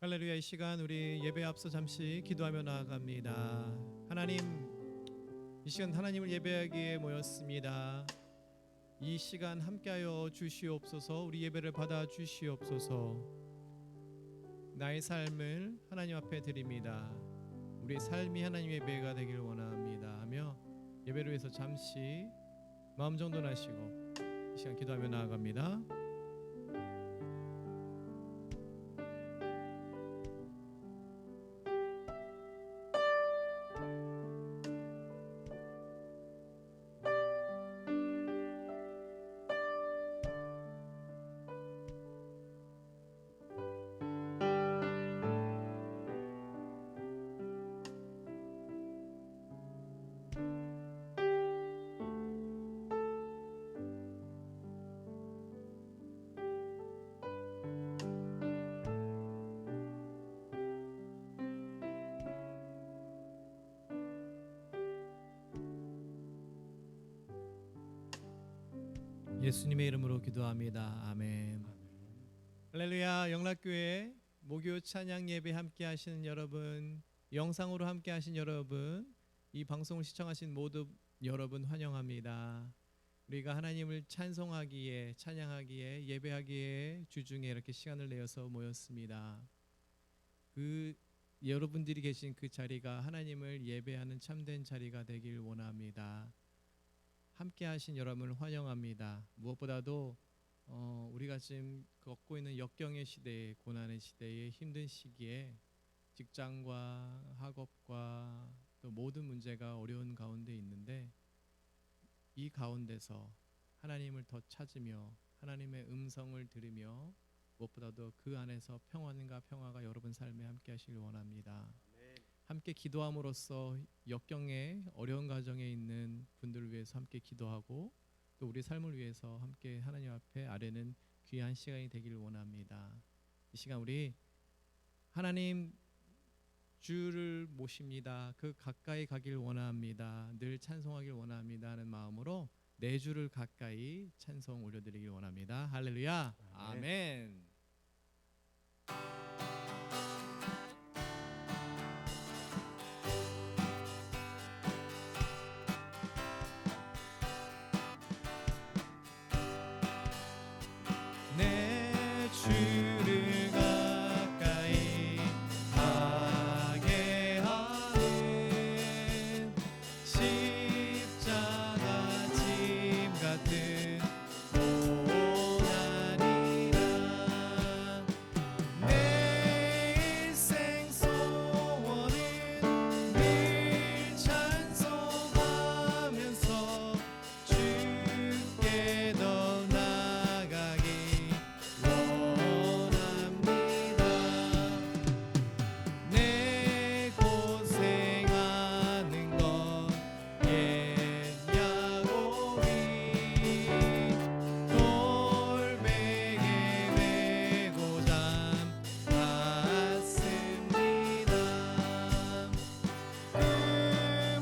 할렐루야. 이 시간 우리 예배 앞서 잠시 기도하며 나아갑니다. 하나님, 이 시간 하나님을 예배하기에 모였습니다. 이 시간 함께하여 주시옵소서. 우리 예배를 받아 주시옵소서. 나의 삶을 하나님 앞에 드립니다. 우리의 삶이 하나님의 예배가 되길 원합니다 하며 예배를 위해서 잠시 마음 정돈하시고 이 시간 기도하며 나아갑니다. 예수님의 이름으로 기도합니다. 아멘. 할렐루야. 영락교회 목요 찬양 예배 함께 하시는 여러분, 영상으로 함께 하신 여러분, 이 방송을 시청하신 모든 여러분 환영합니다. 우리가 하나님을 찬송하기에, 찬양하기에, 예배하기에 주중에 이렇게 시간을 내어서 모였습니다. 그 여러분들이 계신 그 자리가 하나님을 예배하는 참된 자리가 되길 원합니다. 함께 하신 여러분을 환영합니다. 무엇보다도 우리가 지금 겪고 있는 역경의 시대에, 고난의 시대에, 힘든 시기에 직장과 학업과 또 모든 문제가 어려운 가운데 있는데, 이 가운데서 하나님을 더 찾으며 하나님의 음성을 들으며 무엇보다도 그 안에서 평안과 평화가 여러분 삶에 함께 하시길 원합니다. 함께 기도함으로써 역경에, 어려운 가정에 있는 분들을 위해서 함께 기도하고 또 우리 삶을 위해서 함께 하나님 앞에 아뢰는 귀한 시간이 되기를 원합니다. 이 시간 우리 하나님 주를 모십니다. 그 가까이 가길 원합니다. 늘 찬송하길 원합니다 하는 마음으로 내 주를 가까이 찬송 올려드리길 원합니다. 할렐루야. 아멘. 내 주를 가까이 가게 하는 십자가 짐 같은 고난이라. 내 일생 소원은 늘 찬송하면서 주께 더 나아가기 원합니다. 내 고생하는 것 옛 야곱이 돌베개 메고 잠 갔습니다.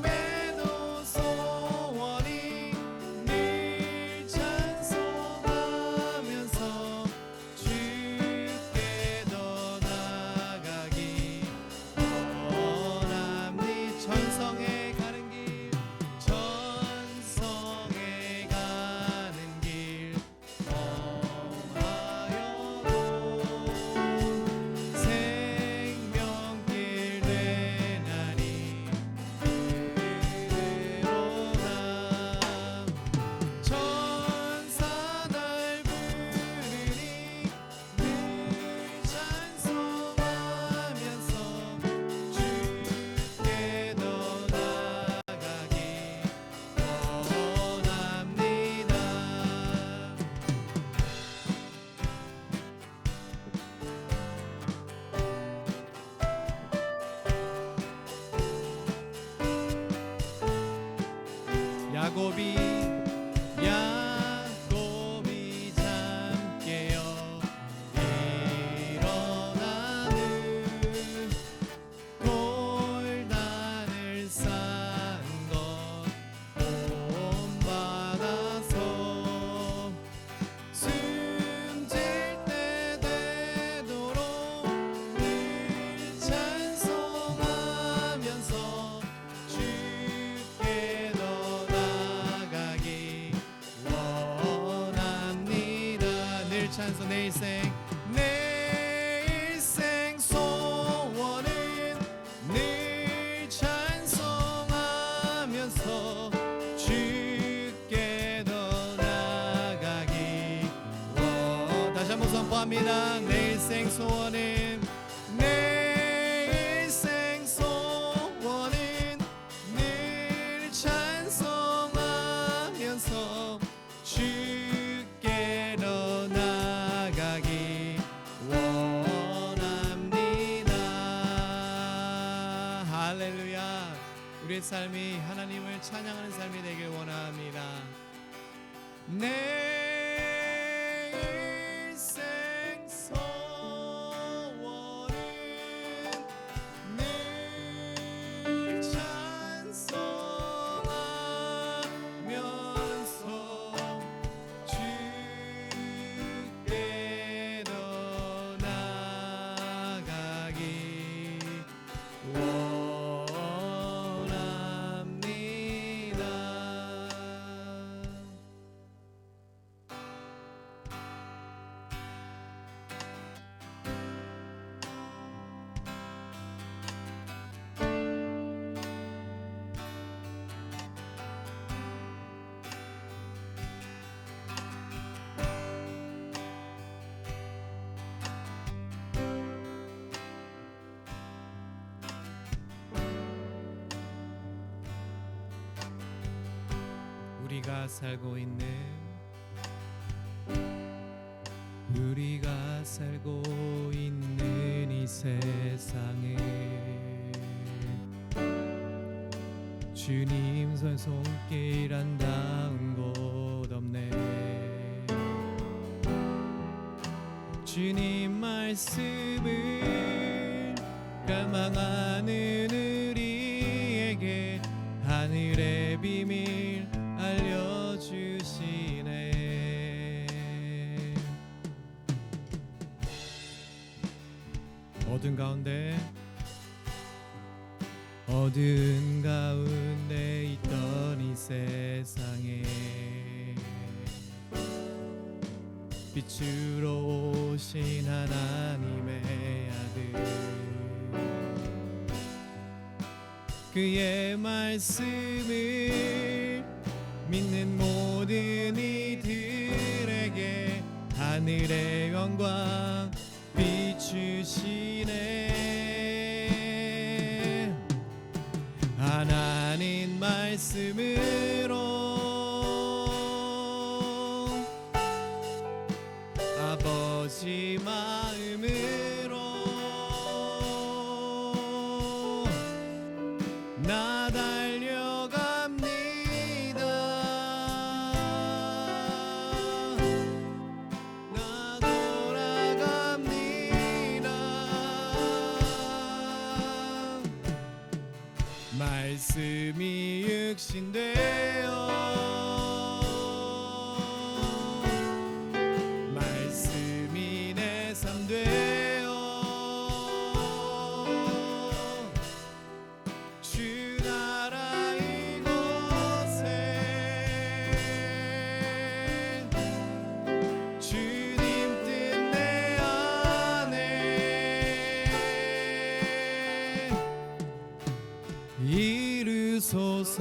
꿈에도 소원이 늘 찬송하면서 주께 더 나아가기 원합니다. 전성에 가는 길, 전성에 가는 길 험하여도 생명길 되나니 그대로다. 천사 날 부르니 늘 찬송하면서 주께 더 나아가기 원합니다. 야곱이 잠 깨어 일어나는 골단을 쌓은 것 본받아서 숨질 때 되도록 늘 찬송 내 일생 소원은 늘 찬송하면서 주께 더 나아가기 다시 한번 선포합니다. 내 일생 소원은 늘 찬송하면서 주께 더 나아가기 원합니다. 할렐루야. 우리의 삶이 하나님을 찬양하는 삶이 되길 원합니다. 내 일생 소원은 늘 찬송하면서 주께 더 나아가기 원합니다. 우리가 살고 있는 이 세상에 주님 손길 안 닿은 곳 없네. 주님 말씀을 갈망하는 우리에게 하늘의 비밀 알려주시네. 어두운 가운데 있던 이 세상에 빛으로 오신 하나님의 아들, 그의 말씀을 믿는 모든 이들에게 하늘의 영광 비추시네. 하나님 말씀으로 아버지 마음으로 나 달려갑니다. 나 돌아갑니다. 말씀이 육신되어 말씀이 내 삶 되어 주 나라 이곳에 주님 뜻 내 안에 이루소서.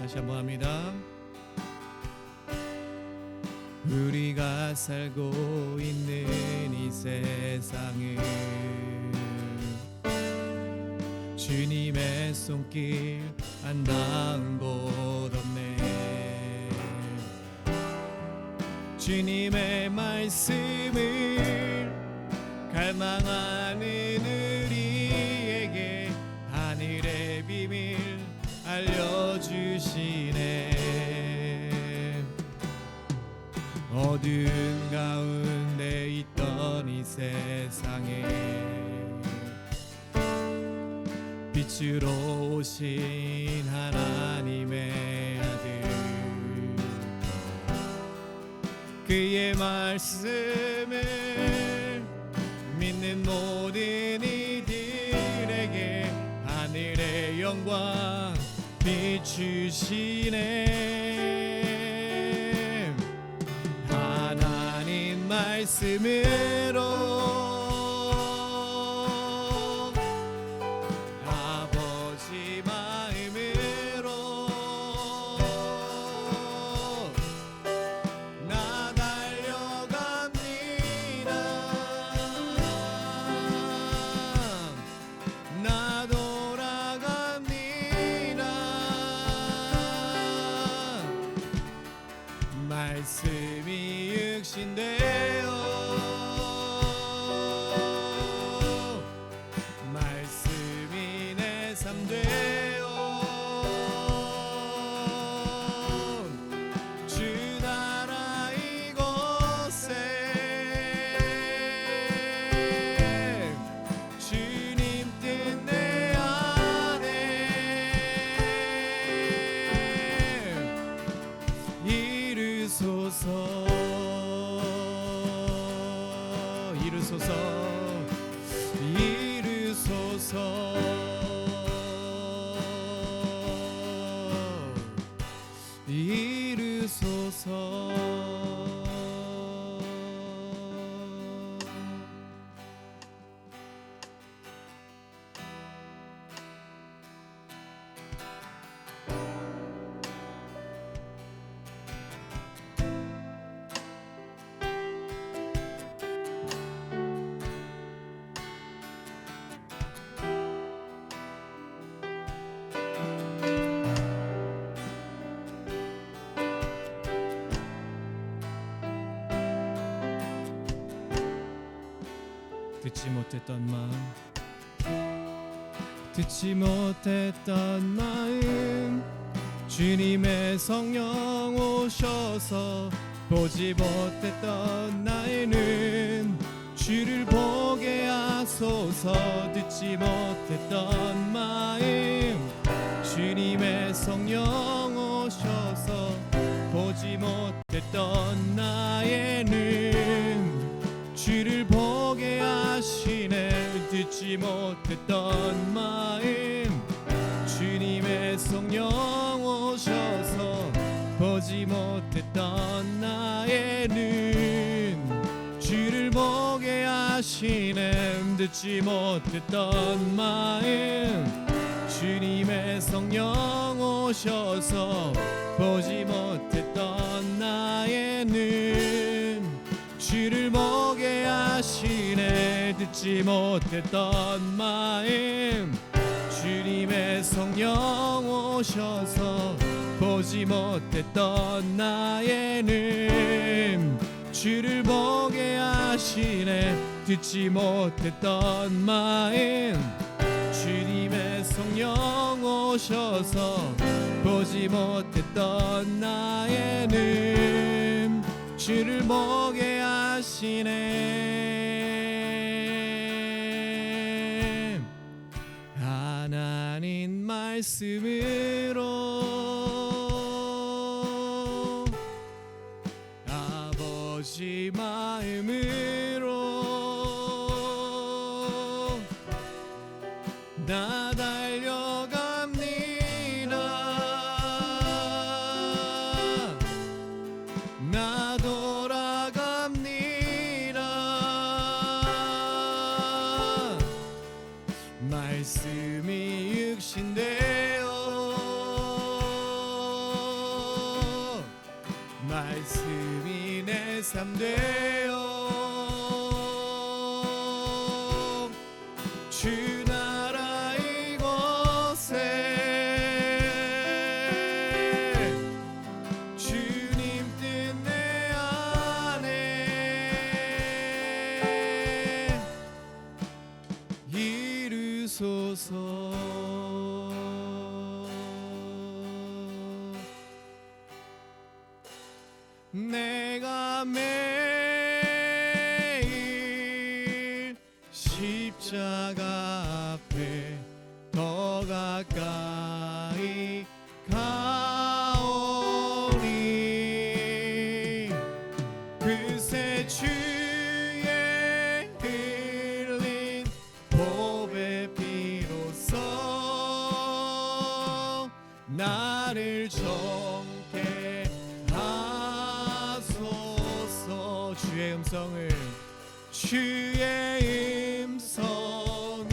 다시 한번 합니다. 우리가 살고 있는 이 세상을 주님의 손길 안 닿은 곳 없네. 주님의 말씀을 갈망하는 우리에게 하늘의 비밀 알려주시네. 어두운 가운데 있던 이 세상에 빛으로 오신 하나님의 아들, 그의 말씀을 믿는 모든 이들에게 하늘의 영광 비추시네. 말씀으로 아버지 마음으로 나 달려갑니다. 나 돌아갑니다. 말씀이 육신되어 말씀이 내 삶 되어 주 나라 이곳에 주님 뜻 내 안에 이루소서 이루소서 이루소서 이루소서. 듣지 못했던 마음 듣지 못했던 마음 주님의 성령 오셔서 보지 못했던 나의 눈 주를 보게 하소서. 듣지 못했던 마음 주님의 성령 오셔서 보지 못했던 나의 눈 주를 보게 하시네. 듣지 못했던 마음 주님의 성령 오셔서 보지 못했던 나의 눈 주를 보게 하시네. 듣지 못했던 마음 주님의 성령 오셔서 보지 못했던 나의 눈 주를 보게 하시네. 듣지 못했던 마음 주님의 성령 오셔서 보지 못했던 나의 눈 주를 보게 하시네. 듣지 못했던 마음 주님의 성령 오셔서 보지 못했던 나의 눈 주를 보게 하시네. 하나님 말씀으로 아버지 마음으로 나 달려갑니다. 나 돌아갑니다. 말씀이 육신되어 말씀이 내 삶 되어 주 나라 이곳에 주님 뜻 내 안에 이루소서. 내가 매일 십자가 앞에 더 가까이 가오리. 그새 주의 흘린 보배 피로써 나를 정케 하소서. 음성을 주의 음성을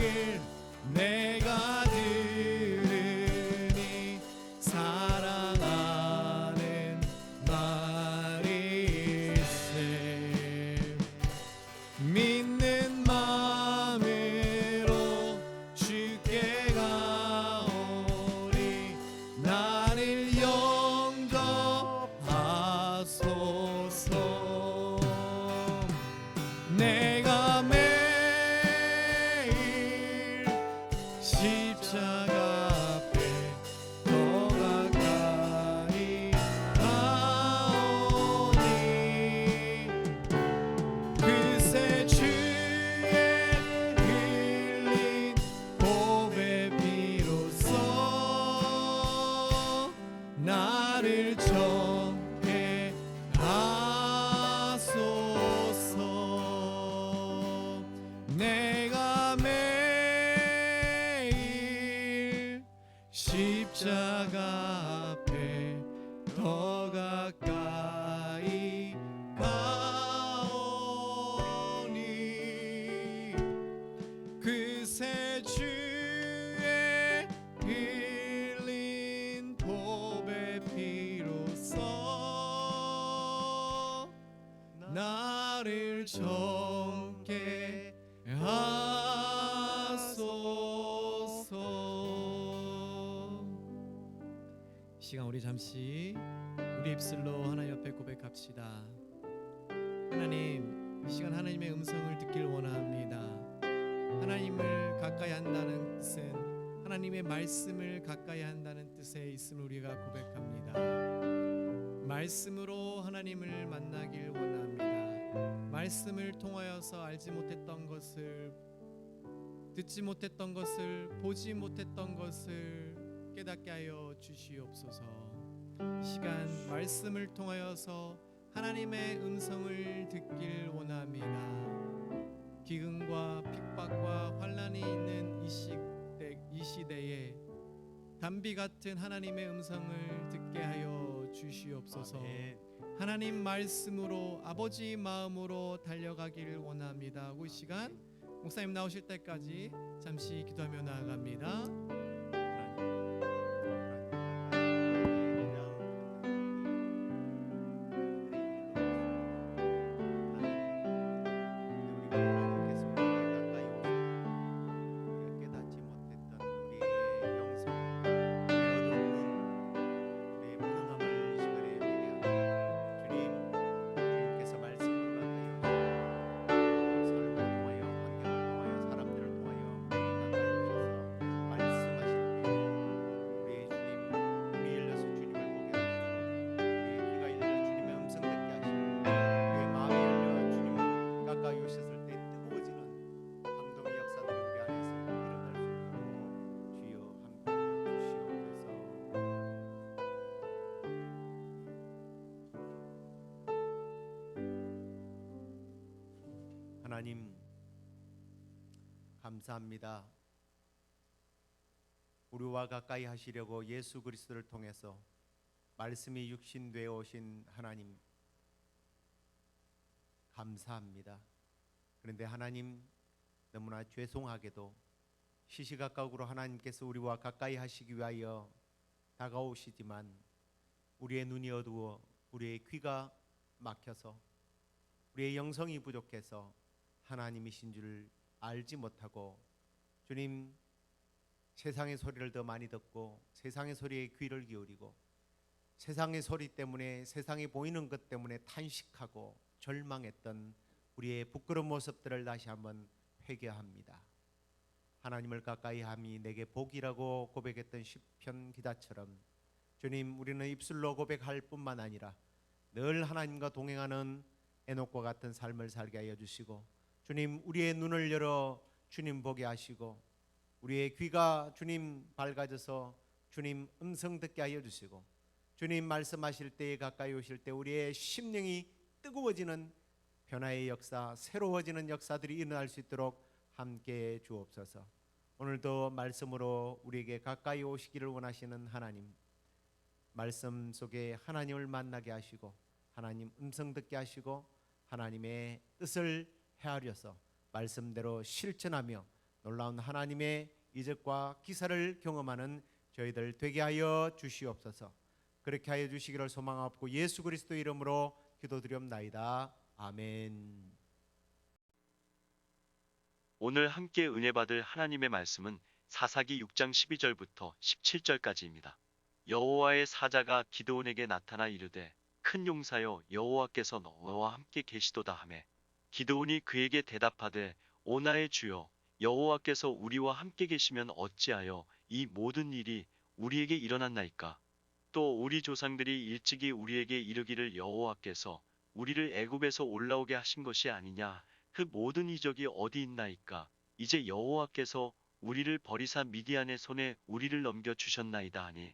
내가 들으니 사랑하는 말일세. 믿는 마음으로 주께 가오리. 나를 영접하소서. 내가 매일 십자가 앞에 더 가까이 가오니 그새 주의 흘린 보배 피로써 나를 정케 하소서. 내가 매일 십자가 앞에 더 가까이 가오니 그새 주의 흘린 보배 피로써 나를 정케 하소서. 시간 우리 잠시 우리 입술로 하나님 앞에 고백합시다. 하나님, 이 시간 하나님의 음성을 듣길 원합니다. 하나님을 가까이 한다는 뜻은 하나님의 말씀을 가까이 한다는 뜻에 있음을 우리가 고백합니다. 말씀으로 하나님을 만나길 원합니다. 말씀을 통하여서 알지 못했던 것을, 듣지 못했던 것을, 보지 못했던 것을 깨닫게 하여 주시옵소서. 이 시간 말씀을 통하여서 하나님의 음성을 듣길 원합니다. 기근과 핍박과 환난이 있는 이 시대에 담비 같은 하나님의 음성을 듣게 하여 주시옵소서. 하나님 말씀으로 아버지 마음으로 달려가길 원합니다. 이 시간 목사님 나오실 때까지 잠시 기도하며 나아갑니다. 하나님 감사합니다. 우리와 가까이 하시려고 예수 그리스도를 통해서 말씀이 육신되어 오신 하나님 감사합니다. 그런데 하나님 너무나 죄송하게도 시시각각으로 하나님께서 우리와 가까이 하시기 위하여 다가오시지만 우리의 눈이 어두워 우리의 귀가 막혀서 우리의 영성이 부족해서 하나님이신 줄 알지 못하고 주님 세상의 소리를 더 많이 듣고 세상의 소리에 귀를 기울이고 세상의 소리 때문에 세상에 보이는 것 때문에 탄식하고 절망했던 우리의 부끄러운 모습들을 다시 한번 회개합니다. 하나님을 가까이 함이 내게 복이라고 고백했던 시편 기자처럼 주님 우리는 입술로 고백할 뿐만 아니라 늘 하나님과 동행하는 에녹과 같은 삶을 살게 하여 주시고 주님 우리의 눈을 열어 주님 보게 하시고 우리의 귀가 주님 밝아져서 주님 음성 듣게 하여 주시고 주님 말씀하실 때에 가까이 오실 때 우리의 심령이 뜨거워지는 변화의 역사, 새로워지는 역사들이 일어날 수 있도록 함께해 주옵소서. 오늘도 말씀으로 우리에게 가까이 오시기를 원하시는 하나님, 말씀 속에 하나님을 만나게 하시고 하나님 음성 듣게 하시고 하나님의 뜻을 헤아려서 말씀대로 실천하며 놀라운 하나님의 이적과 기사를 경험하는 저희들 되게 하여 주시옵소서. 그렇게 하여 주시기를 소망하옵고 예수 그리스도의 이름으로 기도드리옵나이다. 아멘. 오늘 함께 은혜 받을 하나님의 말씀은 사사기 6장 12절부터 17절까지입니다. 여호와의 사자가 기드온에게 나타나 이르되 큰 용사여 여호와께서 너와 함께 계시도다 하매 기드온이 그에게 대답하되 오 나의 주여 여호와께서 우리와 함께 계시면 어찌하여 이 모든 일이 우리에게 일어났나이까? 또 우리 조상들이 일찍이 우리에게 이르기를 여호와께서 우리를 애굽에서 올라오게 하신 것이 아니냐? 그 모든 이적이 어디 있나이까? 이제 여호와께서 우리를 버리사 미디안의 손에 우리를 넘겨 주셨나이다 하니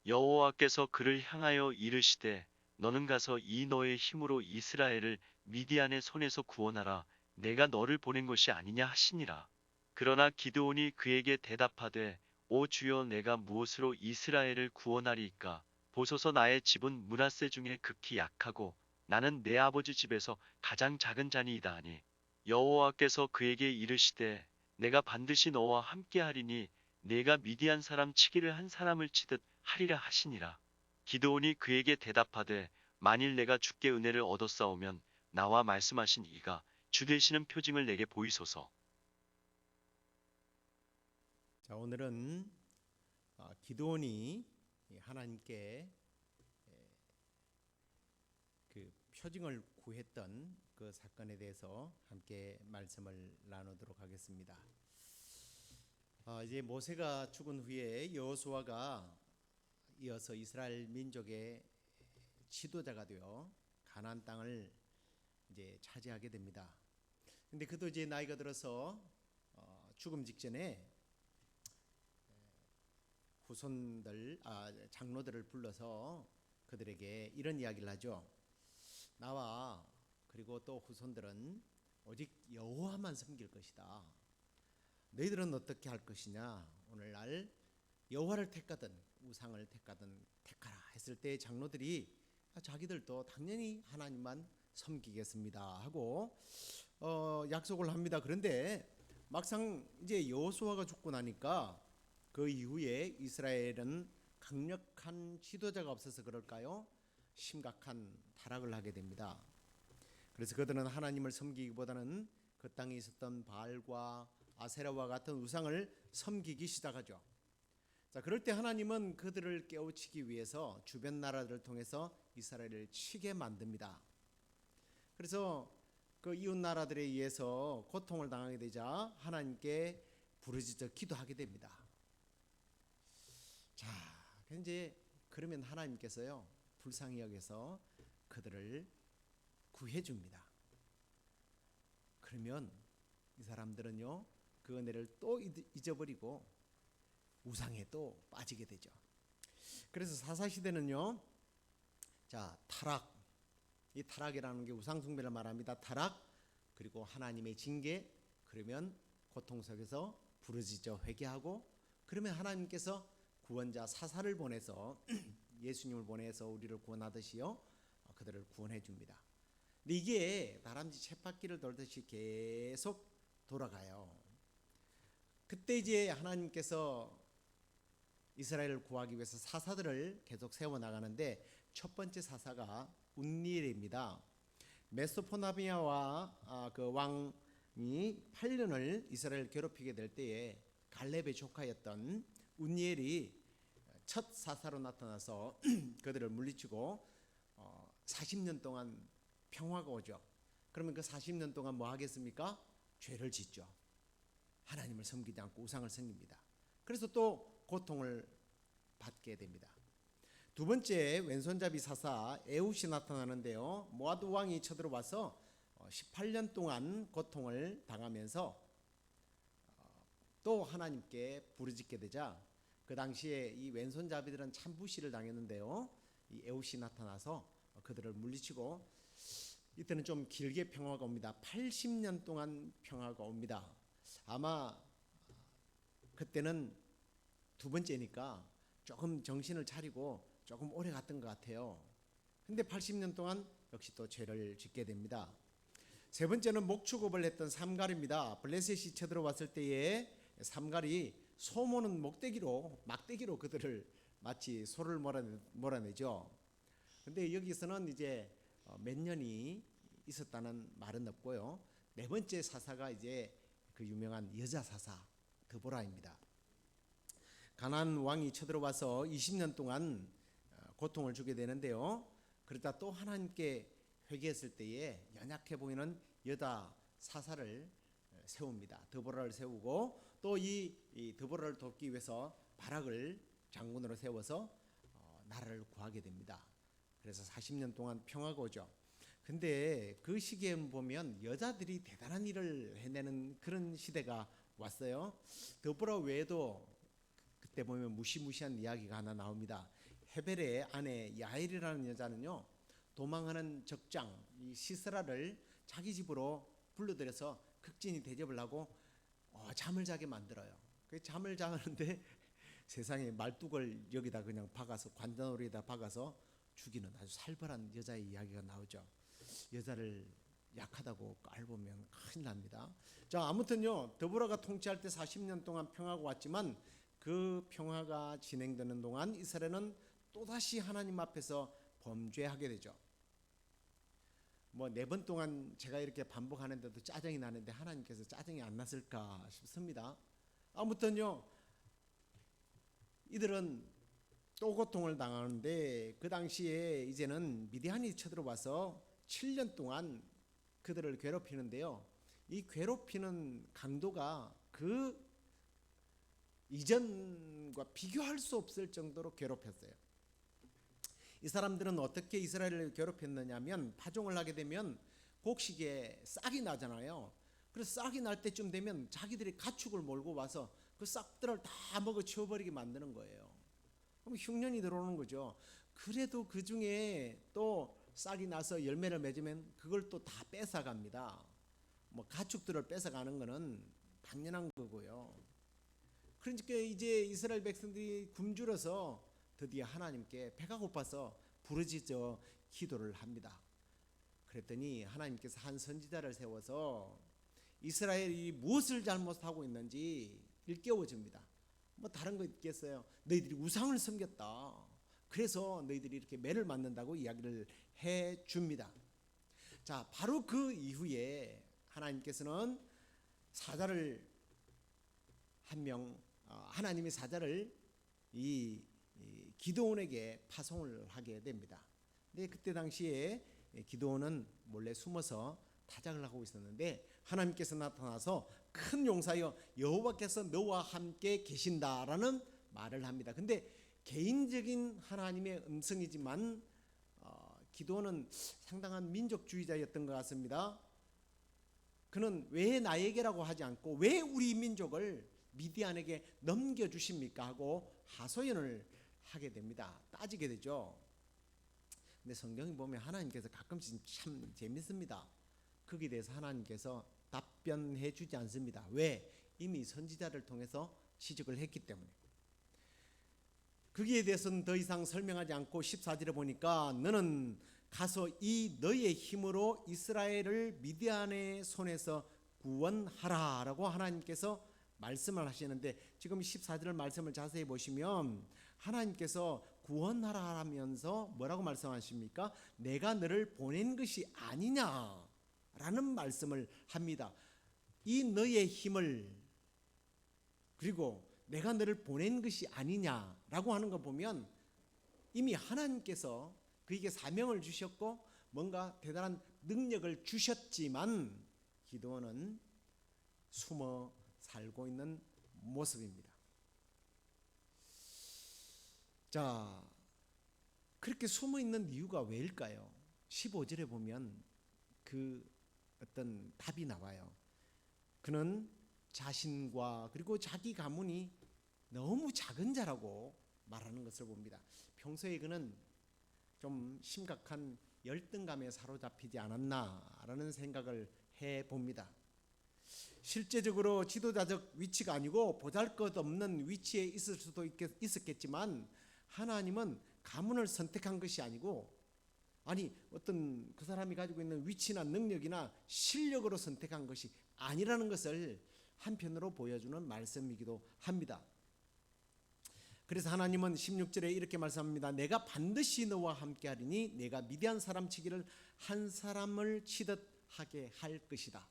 여호와께서 그를 향하여 이르시되 너는 가서 이 너의 힘으로 이스라엘을 미디안의 손에서 구원하라. 내가 너를 보낸 것이 아니냐 하시니라. 그러나 기드온이 그에게 대답하되 오 주여 내가 무엇으로 이스라엘을 구원하리이까? 보소서 나의 집은 므낫세 중에 극히 약하고 나는 내 아버지 집에서 가장 작은 자니이다 하니 여호와께서 그에게 이르시되 내가 반드시 너와 함께하리니 내가 미디안 사람 치기를 한 사람을 치듯 하리라 하시니라. 기드온이 그에게 대답하되 만일 내가 주께 은혜를 얻었사오면 나와 말씀하신 이가 주 되시는 표징을 내게 보이소서. 자, 오늘은 기드온이 하나님께 그 표징을 구했던 그 사건에 대해서 함께 말씀을 나누도록 하겠습니다. 이제 모세가 죽은 후에 여호수아가 이어서 이스라엘 민족의 지도자가 되어 가나안 땅을 이제 차지하게 됩니다. 근데 그도 이제 나이가 들어서 죽음 직전에 후손들 장로들을 불러서 그들에게 이런 이야기를 하죠. 나와 그리고 또 후손들은 오직 여호와만 섬길 것이다. 너희들은 어떻게 할 것이냐? 오늘날 여호와를 택하든 우상을 택하든 택하라 했을 때 장로들이 자기들도 당연히 하나님만 섬기겠습니다 하고 약속을 합니다. 그런데 막상 이제 여호수아가 죽고 나니까 그 이후에 이스라엘은 강력한 지도자가 없어서 그럴까요? 심각한 타락을 하게 됩니다. 그래서 그들은 하나님을 섬기기보다는 그 땅에 있었던 바알과 아세라와 같은 우상을 섬기기 시작하죠. 자, 그럴 때 하나님은 그들을 깨우치기 위해서 주변 나라들을 통해서 이스라엘을 치게 만듭니다. 그래서 그 이웃 나라들에 의해서 고통을 당하게 되자 하나님께 부르짖어 기도하게 됩니다. 자, 이제 그러면 하나님께서요 불쌍히 여겨서 그들을 구해 줍니다. 그러면 이 사람들은요 그 은혜를 또 잊어버리고 우상에 또 빠지게 되죠. 그래서 사사 시대는요, 자 타락, 이 타락이라는 게 우상 숭배를 말합니다. 타락 그리고 하나님의 징계, 그러면 고통 속에서 부르짖어 회개하고 그러면 하나님께서 구원자 사사를 보내서 예수님을 보내서 우리를 구원하듯이요 그들을 구원해 줍니다. 근데 이게 다람쥐 쳇바퀴를 돌듯이 계속 돌아가요. 그때 이제 하나님께서 이스라엘을 구하기 위해서 사사들을 계속 세워 나가는데 첫 번째 사사가 운니엘입니다. 메소포타미아와 그 왕이 8년을 이스라엘을 괴롭히게 될 때에 갈렙의 조카였던 운니엘이 첫 사사로 나타나서 그들을 물리치고 40년 동안 평화가 오죠. 그러면 그 40년 동안 뭐 하겠습니까? 죄를 짓죠. 하나님을 섬기지 않고 우상을 섬깁니다. 그래서 또 고통을 받게 됩니다. 두 번째 왼손잡이 사사 에훗이 나타나는데요. 모압 왕이 쳐들어와서 18년 동안 고통을 당하면서 또 하나님께 부르짖게 되자 그 당시에 이 왼손잡이들은 참 부시를 당했는데요. 이 에훗이 나타나서 그들을 물리치고 이때는 좀 길게 평화가 옵니다. 80년 동안 평화가 옵니다. 아마 그때는 두 번째니까 조금 정신을 차리고 조금 오래 갔던 것 같아요. 근데 80년 동안 역시 또 죄를 짓게 됩니다. 세 번째는 목축업을 했던 삼갈입니다. 블레셋이 쳐들어왔을 때에 삼갈이 소 모는 막대기로 그들을 마치 소를 몰아내죠. 근데 여기서는 이제 몇 년이 있었다는 말은 없고요. 네 번째 사사가 이제 그 유명한 여자 사사 드보라입니다. 가나안 왕이 쳐들어와서 20년 동안 고통을 주게 되는데요. 그러다 또 하나님께 회개했을 때에 연약해 보이는 여자 사사를 세웁니다. 드보라를 세우고 또 이 드보라를 돕기 위해서 바락을 장군으로 세워서 나라를 구하게 됩니다. 그래서 40년 동안 평화가 오죠. 근데 그 시기에 보면 여자들이 대단한 일을 해내는 그런 시대가 왔어요. 드보라 외에도 그때 보면 무시무시한 이야기가 하나 나옵니다. 헤벨의 아내 야엘이라는 여자는요, 도망하는 적장 이 시스라를 자기 집으로 불러들여서 극진히 대접을 하고 잠을 자게 만들어요. 그 잠을 자는데 세상에 말뚝을 여기다 그냥 박아서 관자놀이에다 박아서 죽이는 아주 살벌한 여자의 이야기가 나오죠. 여자를 약하다고 깔보면 큰일 납니다. 자, 아무튼요, 드보라가 통치할 때 40년 동안 평화가 왔지만 그 평화가 진행되는 동안 이스라엘은 또다시 하나님 앞에서 범죄하게 되죠. 뭐 4번 동안 제가 이렇게 반복하는데도 짜증이 나는데 하나님께서 짜증이 안 났을까 싶습니다. 아무튼요, 이들은 또 고통을 당하는데 그 당시에 이제는 미디안이 쳐들어와서 7년 동안 그들을 괴롭히는데요. 이 괴롭히는 강도가 그 이전과 비교할 수 없을 정도로 괴롭혔어요. 이 사람들은 어떻게 이스라엘을 괴롭혔느냐면 파종을 하게 되면 곡식에 싹이 나잖아요. 그래서 싹이 날 때쯤 되면 자기들이 가축을 몰고 와서 그 싹들을 다 먹어 치워버리게 만드는 거예요. 그럼 흉년이 들어오는 거죠. 그래도 그 중에 또 싹이 나서 열매를 맺으면 그걸 또 다 뺏어갑니다. 뭐 가축들을 뺏어가는 거는 당연한 거고요. 그러니까 이제 이스라엘 백성들이 굶주려서 드디어 하나님께 배가 고파서 부르짖어 기도를 합니다. 그랬더니 하나님께서 한 선지자를 세워서 이스라엘이 무엇을 잘못하고 있는지 일깨워 줍니다. 뭐 다른 거 있겠어요? 너희들이 우상을 섬겼다. 그래서 너희들이 이렇게 매를 맞는다고 이야기를 해 줍니다. 자, 바로 그 이후에 하나님께서는 사자를 하나님이 사자를 이 기드온에게 파송을 하게 됩니다. 근데 그때 당시에 기드온은 몰래 숨어서 타작을 하고 있었는데 하나님께서 나타나서 큰 용사여 여호와께서 너와 함께 계신다라는 말을 합니다. 근데 개인적인 하나님의 음성이지만 기드온은 상당한 민족주의자였던 것 같습니다. 그는 왜 나에게라고 하지 않고 왜 우리 민족을 미디안에게 넘겨주십니까 하고 하소연을 하게 됩니다. 따지게 되죠. 근데 성경에 보면 하나님께서 가끔씩 참 재밌습니다. 거기에 대해서 하나님께서 답변해 주지 않습니다. 왜? 이미 선지자를 통해서 지적을 했기 때문에. 거기에 대해서는 더 이상 설명하지 않고 14절에 보니까 너는 가서 이 너의 힘으로 이스라엘을 미디안의 손에서 구원하라 라고 하나님께서 말씀을 하시는데 지금 14절 말씀을 자세히 보시면 하나님께서 구원하라 하면서 뭐라고 말씀하십니까? 내가 너를 보낸 것이 아니냐라는 말씀을 합니다. 이 너의 힘을 그리고 내가 너를 보낸 것이 아니냐라고 하는 거 보면 이미 하나님께서 그에게 사명을 주셨고 뭔가 대단한 능력을 주셨지만 기드온은 숨어 살고 있는 모습입니다. 자, 그렇게 숨어 있는 이유가 왜일까요? 15절에 보면 그 어떤 답이 나와요. 그는 자신과 그리고 자기 가문이 너무 작은 자라고 말하는 것을 봅니다. 평소에 그는 좀 심각한 열등감에 사로잡히지 않았나라는 생각을 해봅니다. 실제적으로 지도자적 위치가 아니고 보잘것없는 위치에 있을 수도 있었겠지만 하나님은 가문을 선택한 것이 아니고 아니 어떤 그 사람이 가지고 있는 위치나 능력이나 실력으로 선택한 것이 아니라는 것을 한편으로 보여주는 말씀이기도 합니다. 그래서 하나님은 16절에 이렇게 말씀합니다. 내가 반드시 너와 함께하리니 내가 미디안 사람 치기를 한 사람을 치듯 하게 할 것이다.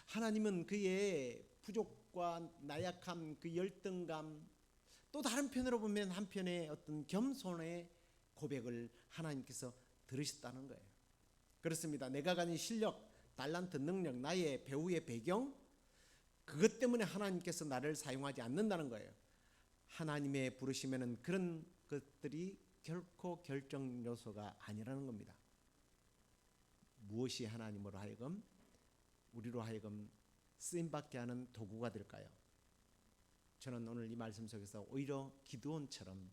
하나님은 그의 부족과 나약함, 그 열등감, 또 다른 편으로 보면 한편의 어떤 겸손의 고백을 하나님께서 들으셨다는 거예요. 그렇습니다. 내가 가진 실력, 달란트, 능력, 나의 배우의 배경, 그것 때문에 하나님께서 나를 사용하지 않는다는 거예요. 하나님의 부르심에는 그런 것들이 결코 결정 요소가 아니라는 겁니다. 무엇이 하나님으로 하여금 우리로 하여금 쓰임받게 하는 도구가 될까요? 저는 오늘 이 말씀 속에서 오히려 기드온처럼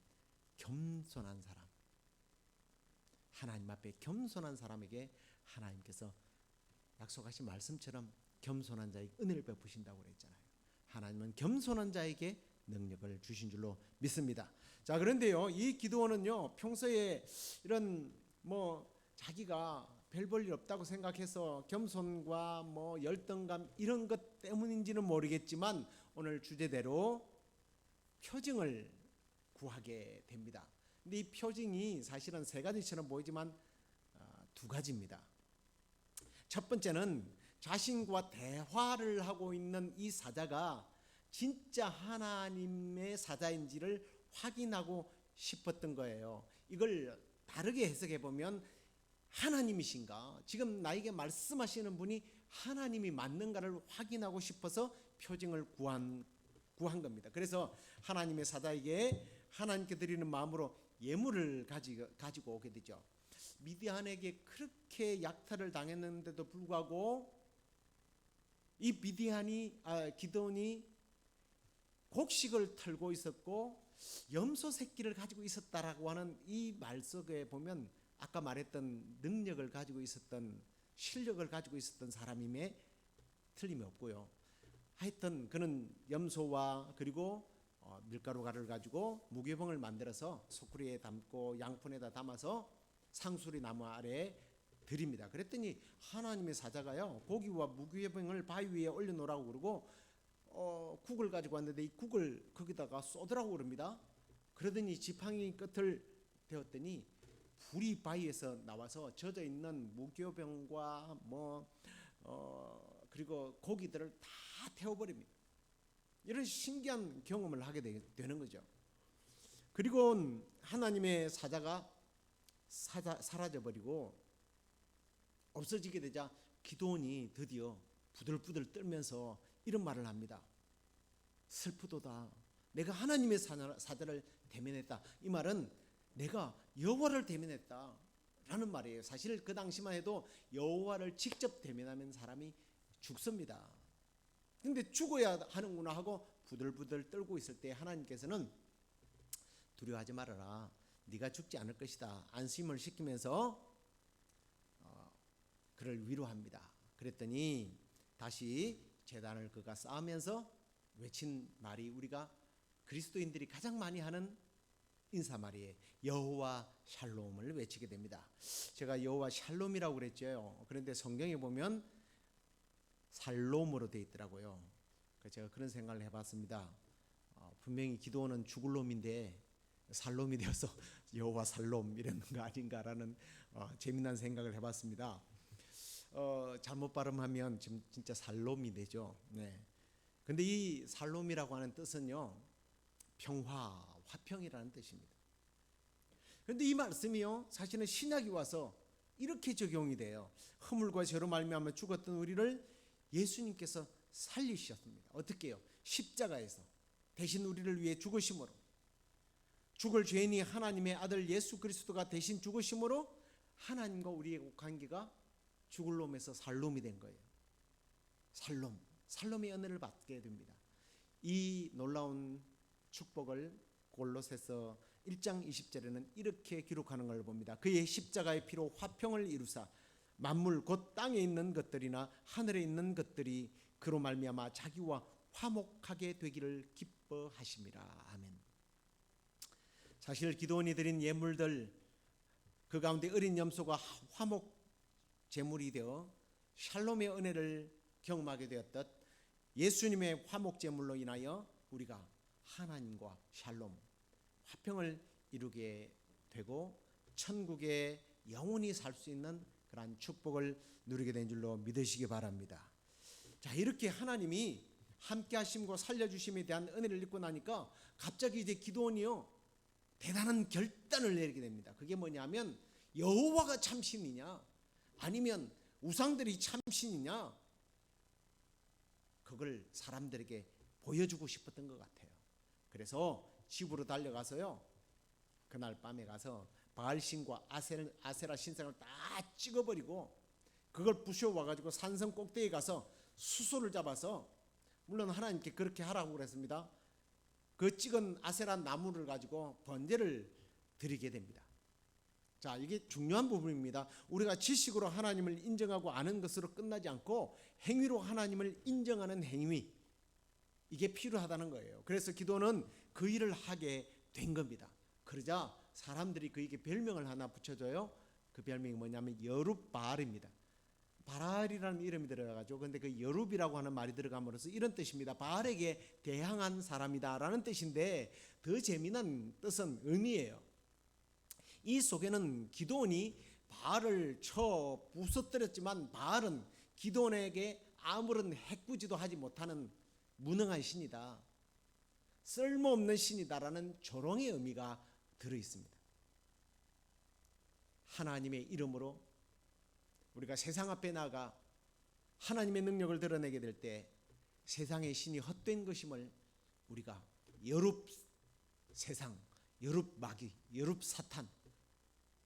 겸손한 사람, 하나님 앞에 겸손한 사람에게 하나님께서 약속하신 말씀처럼 겸손한 자에게 은혜를 베푸신다고 그랬잖아요. 하나님은 겸손한 자에게 능력을 주신 줄로 믿습니다. 자, 그런데요, 이 기드온은요 평소에 이런 자기가 별 볼 일 없다고 생각해서 겸손과 열등감 이런 것 때문인지는 모르겠지만 오늘 주제대로 표징을 구하게 됩니다. 근데 이 표징이 사실은 세 가지처럼 보이지만 두 가지입니다. 첫 번째는 자신과 대화를 하고 있는 이 사자가 진짜 하나님의 사자인지를 확인하고 싶었던 거예요. 이걸 다르게 해석해 보면 하나님이신가? 지금 나에게 말씀하시는 분이 하나님이 맞는가를 확인하고 싶어서 표징을 구한 겁니다. 그래서 하나님의 사자에게 하나님께 드리는 마음으로 예물을 가지고 오게 되죠. 미디안에게 그렇게 약탈을 당했는데도 불구하고 이 기드온이 곡식을 털고 있었고 염소 새끼를 가지고 있었다라고 하는 이 말 속에 보면 아까 말했던 능력을 가지고 있었던 실력을 가지고 있었던 사람임에 틀림이 없고요. 하여튼 그는 염소와 그리고 밀가루 가루를 가지고 무교병을 만들어서 소쿠리에 담고 양푼에다 담아서 상수리 나무 아래에 드립니다. 그랬더니 하나님의 사자가요 고기와 무교병을 바위 위에 올려놓으라고 그러고 국을 가지고 왔는데 이 국을 거기다가 쏘더라고 그럽니다. 그러더니 지팡이 끝을 대었더니 불이 바위에서 나와서 젖어 있는 무교병과 그리고 고기들을 다 태워버립니다. 이런 신기한 경험을 하게 되는 거죠. 그리고 하나님의 사자가 사라져버리고 없어지게 되자 기드온이 드디어 부들부들 떨면서 이런 말을 합니다. 슬프도다. 내가 하나님의 사자를 대면했다. 이 말은 내가 여호와를 대면했다 라는 말이에요. 사실 그 당시만 해도 여호와를 직접 대면하는 사람이 죽습니다. 근데 죽어야 하는구나 하고 부들부들 떨고 있을 때 하나님께서는 두려워하지 말아라. 네가 죽지 않을 것이다. 안심을 시키면서 그를 위로합니다. 그랬더니 다시 제단을 그가 쌓으면서 외친 말이 우리가 그리스도인들이 가장 많이 하는 인사말이에요. 여호와 샬롬을 외치게 됩니다. 제가 여호와 샬롬이라고 그랬죠. 그런데 성경에 보면 살롬으로 되어 있더라고요. 제가 그런 생각을 해봤습니다. 분명히 기드온은 죽을 놈인데 살롬이 되어서 여호와 살롬 이러는 거 아닌가라는 재미난 생각을 해봤습니다. 잘못 발음하면 지금 진짜 살롬이 되죠. 네. 근데 이 살롬이라고 하는 뜻은요 평화, 화평이라는 뜻입니다. 그런데 이 말씀이요 사실은 신약이 와서 이렇게 적용이 돼요. 허물과 죄로 말미암아 죽었던 우리를 예수님께서 살리셨습니다. 어떻게 해요? 십자가에서 대신 우리를 위해 죽으심으로, 죽을 죄인이 하나님의 아들 예수 그리스도가 대신 죽으심으로 하나님과 우리의 관계가 죽을 놈에서 살롬이 된 거예요. 살롬의 은혜를 받게 됩니다. 이 놀라운 축복을 골로새서 1장 20절에는 이렇게 기록하는 걸 봅니다. 그의 십자가의 피로 화평을 이루사 만물 곧 땅에 있는 것들이나 하늘에 있는 것들이 그로 말미암아 자기와 화목하게 되기를 기뻐하심이라. 아멘. 사실 기드온이 드린 예물들 그 가운데 어린 염소가 화목 제물이 되어 샬롬의 은혜를 경험하게 되었듯 예수님의 화목 제물로 인하여 우리가 하나님과 샬롬 화평을 이루게 되고 천국에 영원히 살 수 있는 그러한 축복을 누리게 된 줄로 믿으시기 바랍니다. 자, 이렇게 하나님이 함께 하심과 살려주심에 대한 은혜를 입고 나니까 갑자기 이제 기드온이요 대단한 결단을 내리게 됩니다. 그게 뭐냐면 여호와가 참신이냐 아니면 우상들이 참신이냐, 그걸 사람들에게 보여주고 싶었던 것 같아요. 그래서 집으로 달려가서요 그날 밤에 가서 바알신과 아세라 신상을 다 찍어버리고 그걸 부셔와가지고 산성 꼭대기에 가서 수소를 잡아서, 물론 하나님께 그렇게 하라고 그랬습니다. 그 찍은 아세라 나무를 가지고 번제를 드리게 됩니다. 자, 이게 중요한 부분입니다. 우리가 지식으로 하나님을 인정하고 아는 것으로 끝나지 않고 행위로 하나님을 인정하는 행위, 이게 필요하다는 거예요. 그래서 기도는 그 일을 하게 된 겁니다. 그러자 사람들이 그에게 별명을 하나 붙여줘요. 그 별명이 뭐냐면 여룹바알입니다. 바알이라는 이름이 들어가죠. 근데 그 여룹이라고 하는 말이 들어감으로써 이런 뜻입니다. 바알에게 대항한 사람이다라는 뜻인데, 더 재미난 뜻은 의미예요. 이 속에는 기드온이 바알을 쳐 부서뜨렸지만 바알은 기드온에게 아무런 해꾸지도 하지 못하는 무능한 신이다, 쓸모없는 신이다라는 조롱의 의미가 들어 있습니다. 하나님의 이름으로 우리가 세상 앞에 나가 하나님의 능력을 드러내게 될 때 세상의 신이 헛된 것임을 우리가 여룹 세상, 여룹 마귀, 여룹 사탄,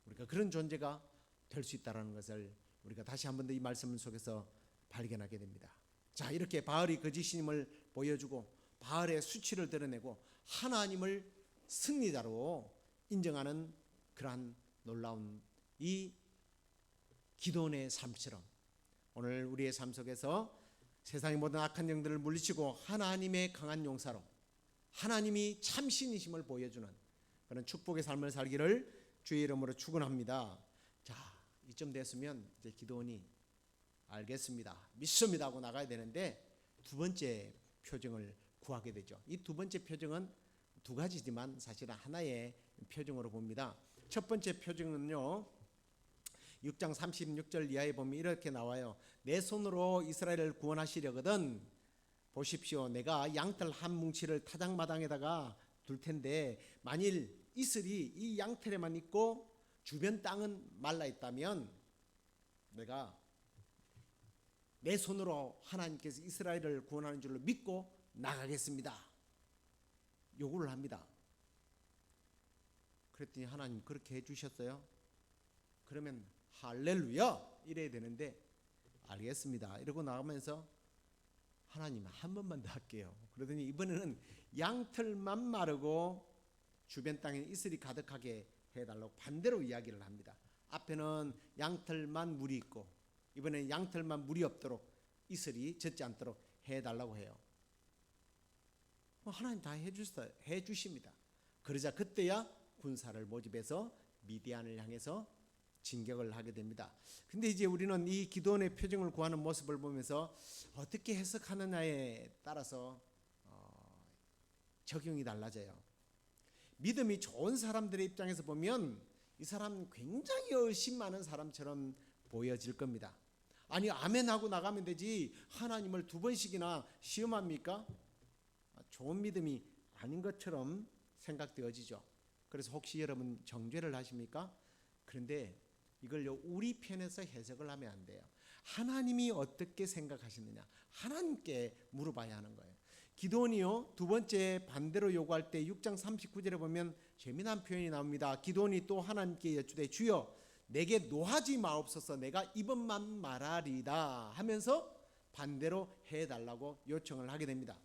우리가 그런 존재가 될 수 있다는 것을 우리가 다시 한 번 더 이 말씀 속에서 발견하게 됩니다. 자, 이렇게 바알이 거짓임을 보여주고 바알의 수치를 드러내고 하나님을 승리자로 인정하는 그러한 놀라운 이 기드온의 삶처럼 오늘 우리의 삶 속에서 세상의 모든 악한 영들을 물리치고 하나님의 강한 용사로 하나님이 참신이심을 보여주는 그런 축복의 삶을 살기를 주의 이름으로 축원합니다. 자, 이쯤 됐으면 이제 기드온이 알겠습니다, 믿습니다 하고 나가야 되는데 두 번째 표정을 구하게 되죠. 이 두 번째 표정은 두 가지지만 사실은 하나의 표정으로 봅니다. 첫 번째 표정은요 6장 36절 이하에 보면 이렇게 나와요. 내 손으로 이스라엘을 구원하시려거든 보십시오, 내가 양털 한 뭉치를 타작마당에다가 둘 텐데 만일 이슬이 이 양털에만 있고 주변 땅은 말라 있다면 내가 내 손으로 하나님께서 이스라엘을 구원하는 줄로 믿고 나가겠습니다, 요구를 합니다. 그랬더니 하나님 그렇게 해주셨어요. 그러면 할렐루야 이래야 되는데 알겠습니다 이러고 나가면서 하나님 한 번만 더 할게요. 그러더니 이번에는 양털만 마르고 주변 땅에 이슬이 가득하게 해달라고 반대로 이야기를 합니다. 앞에는 양털만 물이 있고 이번에는 양털만 물이 없도록 이슬이 젖지 않도록 해달라고 해요. 하나님 다 해주십니다. 그러자 그때야 군사를 모집해서 미디안을 향해서 진격을 하게 됩니다. 근데 이제 우리는 이 기드온의 표정을 구하는 모습을 보면서 어떻게 해석하느냐에 따라서 적용이 달라져요. 믿음이 좋은 사람들의 입장에서 보면 이 사람 굉장히 의심 많은 사람처럼 보여질 겁니다. 아니 아멘하고 나가면 되지 하나님을 두 번씩이나 시험합니까? 좋은 믿음이 아닌 것처럼 생각되어지죠. 그래서 혹시 여러분 정죄를 하십니까? 그런데 이걸요 우리 편에서 해석을 하면 안 돼요. 하나님이 어떻게 생각하시느냐 하나님께 물어봐야 하는 거예요. 기드온이요 두 번째 반대로 요구할 때 6장 39절에 보면 재미난 표현이 나옵니다. 기드온이 또 하나님께 여쭈되 주여 내게 노하지 마옵소서 내가 이번만 말하리다 하면서 반대로 해달라고 요청을 하게 됩니다.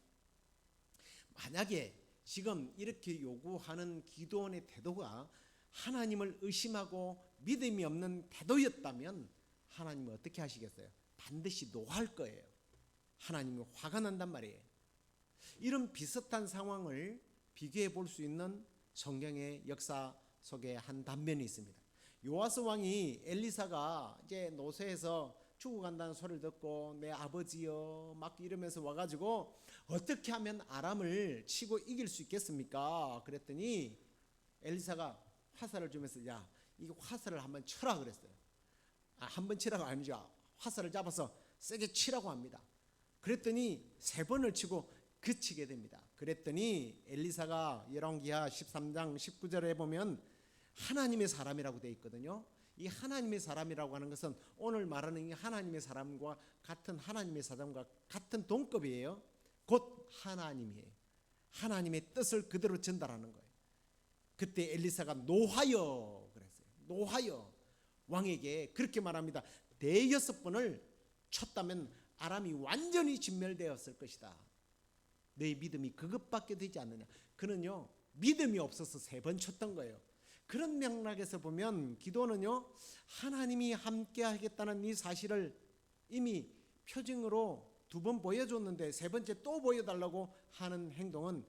만약에 지금 이렇게 요구하는 기드온의 태도가 하나님을 의심하고 믿음이 없는 태도였다면 하나님은 어떻게 하시겠어요? 반드시 노할 거예요. 하나님이 화가 난단 말이에요. 이런 비슷한 상황을 비교해 볼 수 있는 성경의 역사 속에 한 단면이 있습니다. 요아스 왕이 엘리사가 이제 노새에서 죽어간다는 소리를 듣고 내 아버지여 막 이러면서 와가지고 어떻게 하면 아람을 치고 이길 수 있겠습니까? 그랬더니 엘리사가 화살을 주면서 야, 이거 화살을 한번 쳐라 그랬어요. 한번 치라고 아니죠. 화살을 잡아서 세게 치라고 합니다. 그랬더니 3번을 치고 그치게 됩니다. 그랬더니 엘리사가 열왕기하 13장 19절에 보면 하나님의 사람이라고 되어 있거든요. 이 하나님의 사람이라고 하는 것은 오늘 말하는 이 하나님의 사람과 같은 하나님의 사람과 같은 동급이에요. 곧 하나님이에요. 하나님의 뜻을 그대로 전달하는 거예요. 그때 엘리사가 노하여 그랬어요. 노하여 왕에게 그렇게 말합니다. 6번을 쳤다면 아람이 완전히 진멸되었을 것이다. 너의 믿음이 그것밖에 되지 않느냐. 그는요 믿음이 없어서 3번 쳤던 거예요. 그런 맥락에서 보면 기도는요 하나님이 함께 하겠다는 이 사실을 이미 표징으로 2번 보여줬는데 3번째 또 보여달라고 하는 행동은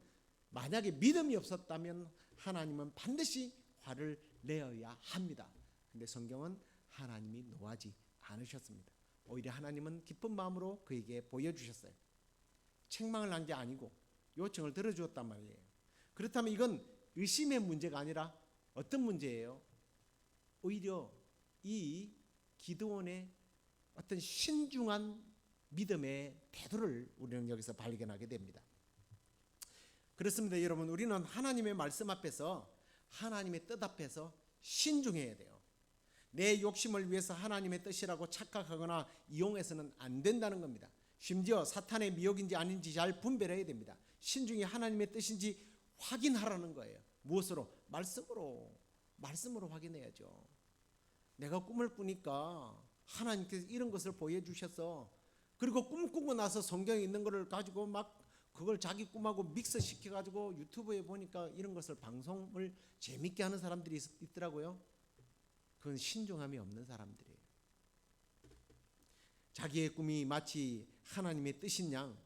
만약에 믿음이 없었다면 하나님은 반드시 화를 내어야 합니다. 근데 성경은 하나님이 노하지 않으셨습니다. 오히려 하나님은 기쁜 마음으로 그에게 보여주셨어요. 책망을 한 게 아니고 요청을 들어주었단 말이에요. 그렇다면 이건 의심의 문제가 아니라 어떤 문제예요? 오히려 이 기드온의 어떤 신중한 믿음의 태도를 우리는 여기서 발견하게 됩니다. 그렇습니다. 여러분, 우리는 하나님의 말씀 앞에서 하나님의 뜻 앞에서 신중해야 돼요. 내 욕심을 위해서 하나님의 뜻이라고 착각하거나 이용해서는 안 된다는 겁니다. 심지어 사탄의 미혹인지 아닌지 잘 분별해야 됩니다. 신중히 하나님의 뜻인지 확인하라는 거예요. 무엇으로? 말씀으로 확인해야죠. 내가 꿈을 꾸니까 하나님께서 이런 것을 보여주셔서 그리고 꿈꾸고 나서 성경에 있는 것을 가지고 막 그걸 자기 꿈하고 믹스 시켜가지고 유튜브에 보니까 이런 것을 방송을 재밌게 하는 사람들이 있더라고요. 그건 신중함이 없는 사람들이에요. 자기의 꿈이 마치 하나님의 뜻인 양,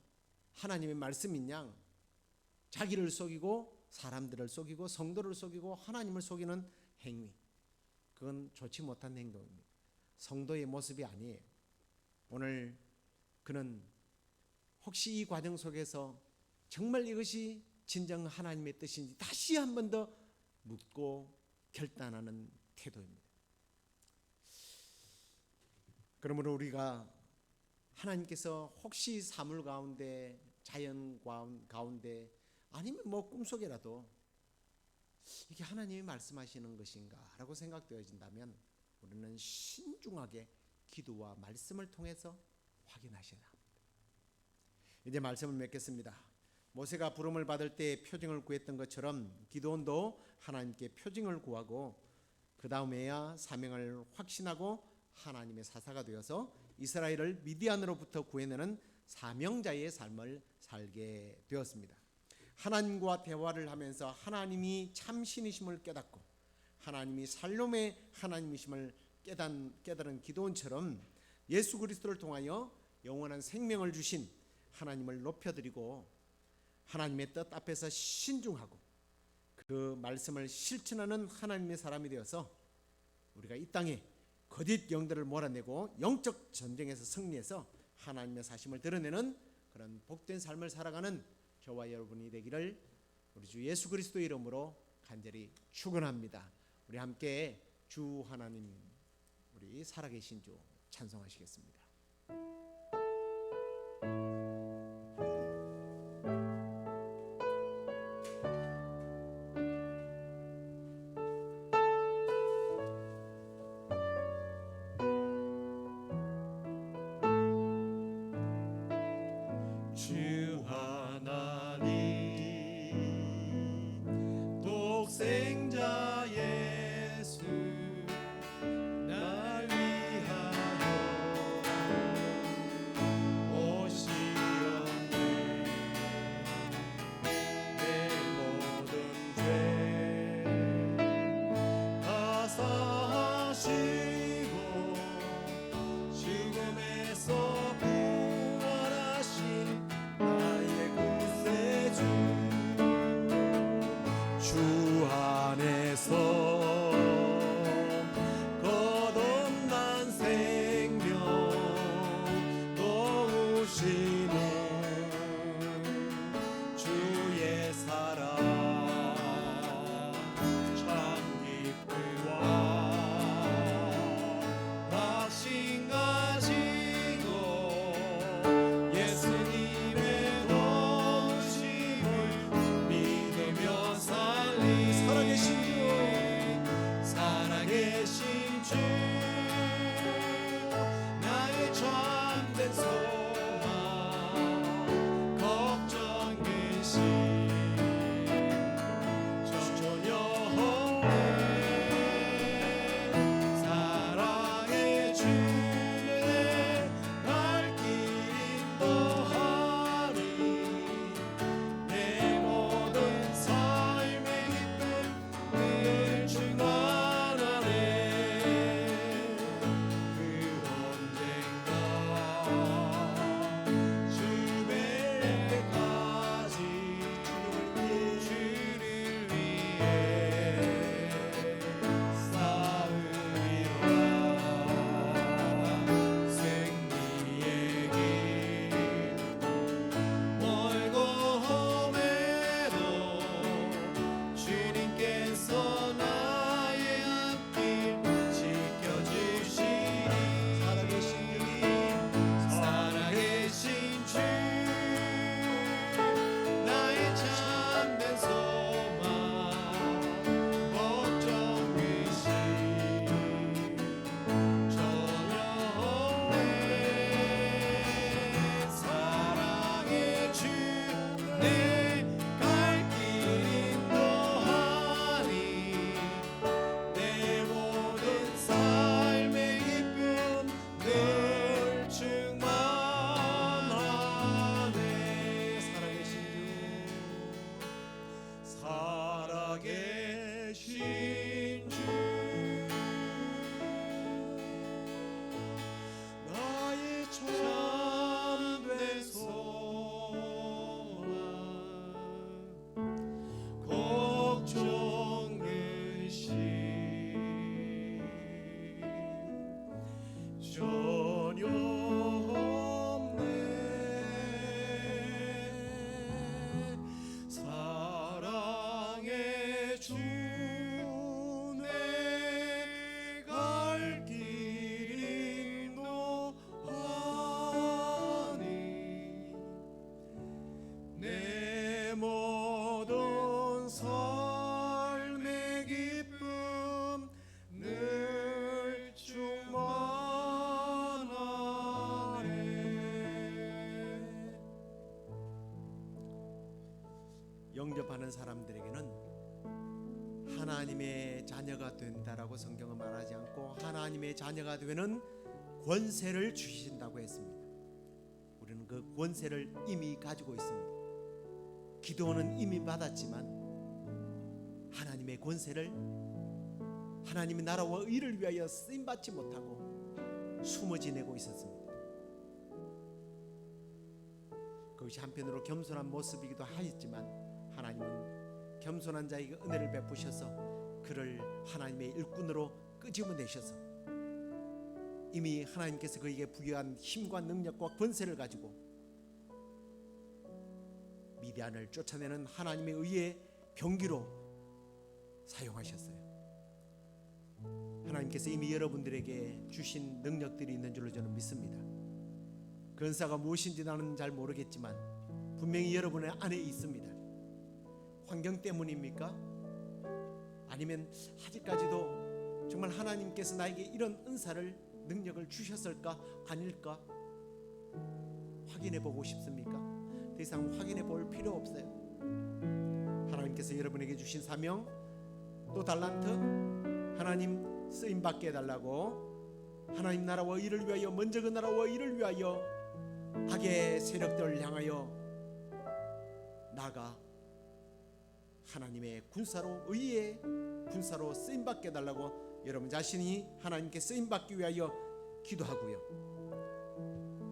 하나님의 말씀인 양, 자기를 속이고 사람들을 속이고 성도를 속이고 하나님을 속이는 행위, 그건 좋지 못한 행동입니다. 성도의 모습이 아니에요. 오늘 그는 혹시 이 과정 속에서 정말 이것이 진정 하나님의 뜻인지 다시 한 번 더 묻고 결단하는 태도입니다. 그러므로 우리가 하나님께서 혹시 사물 가운데, 자연 가운데, 아니면 뭐 꿈속에라도 이게 하나님이 말씀하시는 것인가 라고 생각되어진다면 우리는 신중하게 기도와 말씀을 통해서 확인하셔야 합니다. 이제 말씀을 맺겠습니다. 모세가 부름을 받을 때 표징을 구했던 것처럼 기드온도 하나님께 표징을 구하고 그 다음에야 사명을 확신하고 하나님의 사사가 되어서 이스라엘을 미디안으로부터 구해내는 사명자의 삶을 살게 되었습니다. 하나님과 대화를 하면서 하나님이 참신이심을 깨닫고 하나님이 살롬의 하나님이심을 깨달은 기드온처럼 예수 그리스도를 통하여 영원한 생명을 주신 하나님을 높여드리고 하나님의 뜻 앞에서 신중하고 그 말씀을 실천하는 하나님의 사람이 되어서 우리가 이 땅에 거짓 영들을 몰아내고 영적 전쟁에서 승리해서 하나님의 사심을 드러내는 그런 복된 삶을 살아가는 저와 여러분이 되기를 우리 주 예수 그리스도의 이름으로 간절히 축원합니다. 우리 함께 주 하나님, 우리 살아계신 주 찬송하시겠습니다. 주 하나님 독생자 예수 날 위하여 영접하는 사람들에게는 하나님의 자녀가 된다라고 성경은 말하지 않고 하나님의 자녀가 되는 권세를 주신다고 했습니다. 우리는 그 권세를 이미 가지고 있습니다. 기도는 이미 받았지만 하나님의 권세를 하나님의 나라와 의를 위하여 쓰임받지 못하고 숨어 지내고 있었습니다. 그것이 한편으로 겸손한 모습이기도 하였지만 하나님은 겸손한 자에게 은혜를 베푸셔서 그를 하나님의 일꾼으로 끄집어내셔서 이미 하나님께서 그에게 부여한 힘과 능력과 권세를 가지고 미디안을 쫓아내는 하나님의 의의 병기로 사용하셨어요. 하나님께서 이미 여러분들에게 주신 능력들이 있는 줄로 저는 믿습니다. 그 은사가 무엇인지 나는 잘 모르겠지만 분명히 여러분의 안에 있습니다. 환경 때문입니까? 아니면 아직까지도 정말 하나님께서 나에게 이런 은사를 능력을 주셨을까 아닐까 확인해 보고 싶습니까? 더 이상 확인해 볼 필요 없어요. 하나님께서 여러분에게 주신 사명 또 달란트 하나님 쓰임 받게 해달라고 하나님 나라와 의를 위하여 먼저 그 나라와 의를 위하여 악의 세력들을 향하여 나가 하나님의 군사로 의의 군사로 쓰임 받게 해달라고 여러분 자신이 하나님께 쓰임 받기 위하여 기도하고요.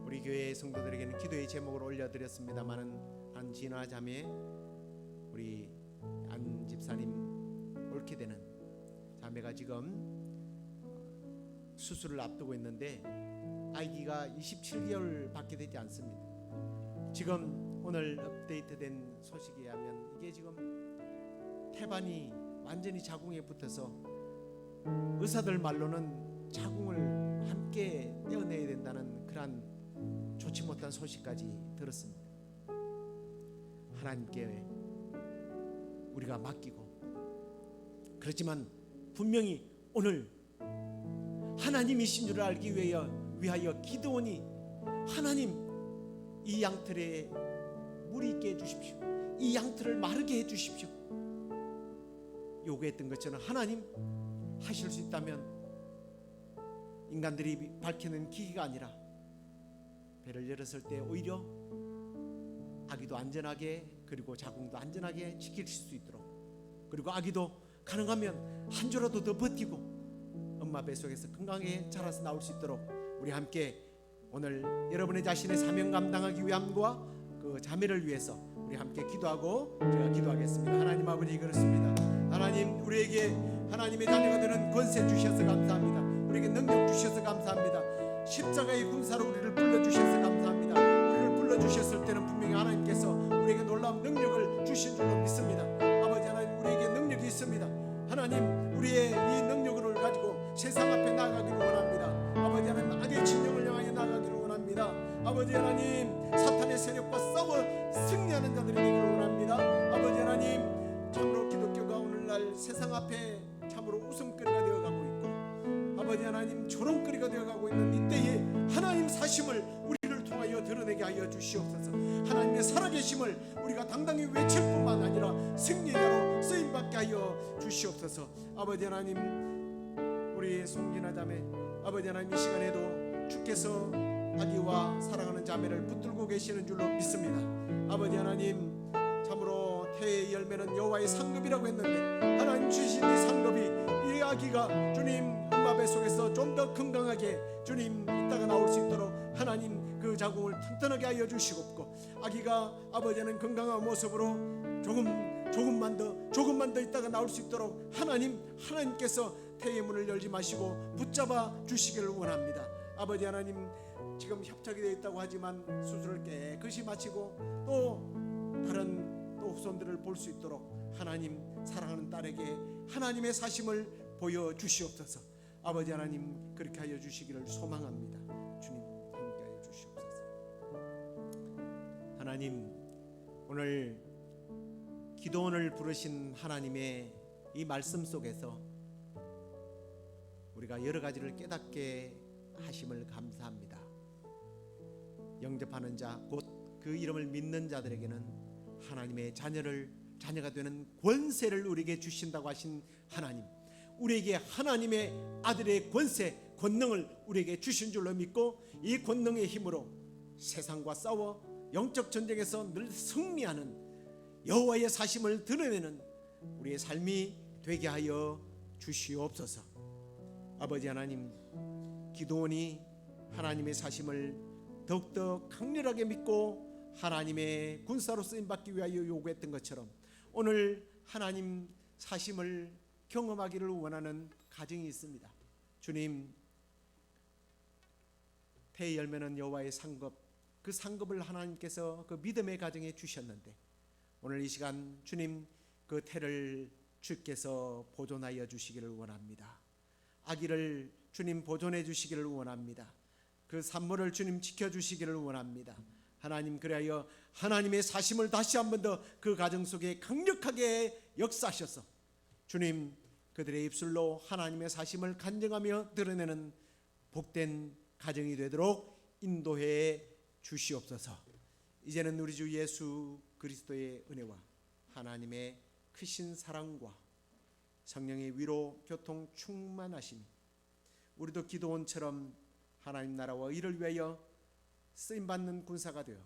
우리 교회 성도들에게는 기도의 제목을 올려드렸습니다마는 안진화 자매 우리 안 집사님 옳게 되는 자매가 지금 수술을 앞두고 있는데 아기가 27개월밖에 되지 않습니다. 지금 오늘 업데이트된 소식에 의하면 이게 지금 태반이 완전히 자궁에 붙어서 의사들 말로는 자궁을 함께 떼어내야 된다는 그러한 좋지 못한 소식까지 들었습니다. 하나님께 우리가 맡기고 그렇지만 분명히 오늘 하나님이신 줄을 알기 위하여 기도원이 하나님 이 양털에 물이 있게 해주십시오. 이 양털을 마르게 해주십시오. 요구했던 것처럼 하나님 하실 수 있다면 인간들이 밝히는 기기가 아니라 배를 열었을 때 오히려 아기도 안전하게 그리고 자궁도 안전하게 지킬 수 있도록 그리고 아기도 가능하면 한 주라도 더 버티고 엄마 뱃속에서 건강하게 자라서 나올 수 있도록 우리 함께 오늘 여러분의 자신의 사명 감당하기 위함과 그 자매를 위해서 우리 함께 기도하고 제가 기도하겠습니다. 하나님 아버지 그렇습니다. 하나님 우리에게 하나님의 자녀가 되는 권세 주셔서 감사합니다. 우리에게 능력 주셔서 감사합니다. 십자가의 군사로 우리를 불러주셔서 감사합니다. 우리를 불러주셨을 때는 분명히 하나님께서 우리에게 놀라운 능력을 주신 줄로 믿습니다. 아버지 하나님 우리에게 능력이 있습니다. 하나님 우리의 이 능력을 가지고 세상 앞에 나아가기를 원합니다. 아버지 하나님 악의 진영을 향하여 나아가기를 원합니다. 아버지 하나님 사탄의 세력과 싸워 승리하는 자들이 되기를 원합니다. 아버지 하나님 참으로 기독교가 오늘날 세상 앞에 참으로 웃음거리가 되어가고 있고 아버지 하나님 조롱거리가 되어가고 있는 이때에 하나님 사심을 우리를 통하여 드러내게 하여 주시옵소서. 하나님의 살아계심을 우리가 당당히 외칠 뿐만 아니라 승리자로 쓰임받게 하여 주시옵소서. 아버지 하나님 우리 송진아 자매 아버지 하나님 이 시간에도 주께서 아기와 사랑하는 자매를 붙들고 계시는 줄로 믿습니다. 아버지 하나님 참으로 태의 열매는 여호와의 상급이라고 했는데 하나님 주신 이 상급이 이 아기가 주님 엄마 뱃속에서 좀 더 건강하게 주님 이따가 나올 수 있도록 하나님 그 자궁을 튼튼하게 하여 주시옵고 아기가 아버지는 건강한 모습으로 조금만 더 있다가 나올 수 있도록 하나님께서 태의 문을 열지 마시고 붙잡아 주시기를 원합니다. 아버지 하나님 지금 협착이 되어 있다고 하지만 수술을 깨끗이 마치고 또 다른 후손들을 볼 수 있도록 하나님 사랑하는 딸에게 하나님의 사심을 보여주시옵소서. 아버지 하나님 그렇게 하여 주시기를 소망합니다. 주님 함께하여 주시옵소서. 하나님 오늘 기도원을 부르신 하나님의 이 말씀 속에서 우리가 여러 가지를 깨닫게 하심을 감사합니다. 영접하는 자 곧 그 이름을 믿는 자들에게는 하나님의 자녀를 자녀가 되는 권세를 우리에게 주신다고 하신 하나님, 우리에게 하나님의 아들의 권세, 권능을 우리에게 주신 줄로 믿고 이 권능의 힘으로 세상과 싸워 영적 전쟁에서 늘 승리하는 여호와의 사심을 드러내는 우리의 삶이 되게 하여 주시옵소서. 아버지 하나님, 기도원이 하나님의 사심을 더욱더 강렬하게 믿고 하나님의 군사로 쓰임받기 위하여 요구했던 것처럼 오늘 하나님 사심을 경험하기를 원하는 가정이 있습니다. 주님, 태의 열매는 여호와의 상급, 그 상급을 하나님께서 그 믿음의 가정에 주셨는데 오늘 이 시간 주님 그 태를 주께서 보존하여 주시기를 원합니다. 아기를 주님 보존해 주시기를 원합니다. 그 산모를 주님 지켜주시기를 원합니다. 하나님, 그리하여 하나님의 사심을 다시 한 번 더 그 가정 속에 강력하게 역사하셔서 주님 그들의 입술로 하나님의 사심을 간증하며 드러내는 복된 가정이 되도록 인도해 주시옵소서. 이제는 우리 주 예수 그리스도의 은혜와 하나님의 크신 사랑과 성령의 위로 교통 충만하심이 우리도 기도원처럼 하나님 나라와 의를 위하여 쓰임받는 군사가 되어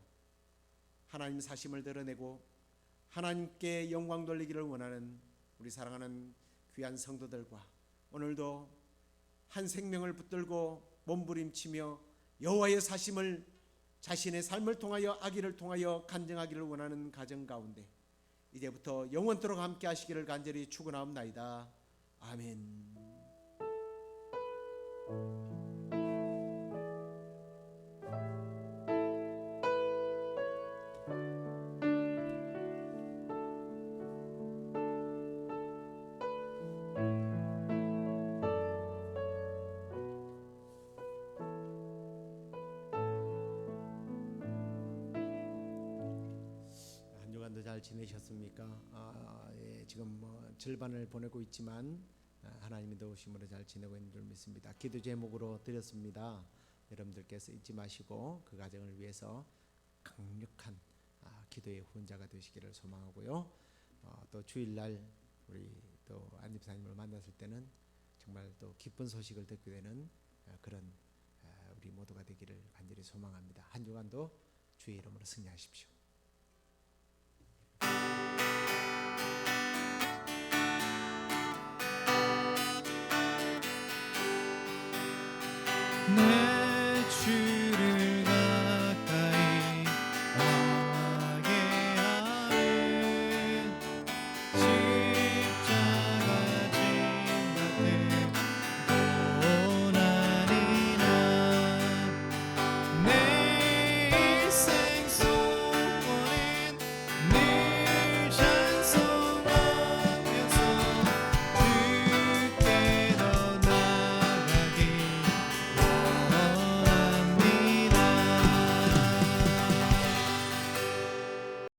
하나님 사심을 드러내고 하나님께 영광 돌리기를 원하는 우리 사랑하는 귀한 성도들과 오늘도 한 생명을 붙들고 몸부림치며 여호와의 사심을 자신의 삶을 통하여 아기를 통하여 간증하기를 원하는 가정 가운데 이제부터 영원토록 함께 하시기를 간절히 축원하옵나이다. 아멘. 잘 지내셨습니까? 지금 절반을 보내고 있지만 하나님의 도우심으로 잘 지내고 있는 줄 믿습니다. 기도 제목으로 드렸습니다. 여러분들께서 잊지 마시고 그 가정을 위해서 강력한 기도의 후원자가 되시기를 소망하고요. 또 주일날 우리 또 안집사님을 만났을 때는 정말 또 기쁜 소식을 듣게 되는 그런 우리 모두가 되기를 간절히 소망합니다. 한 주간도 주의 이름으로 승리하십시오. 내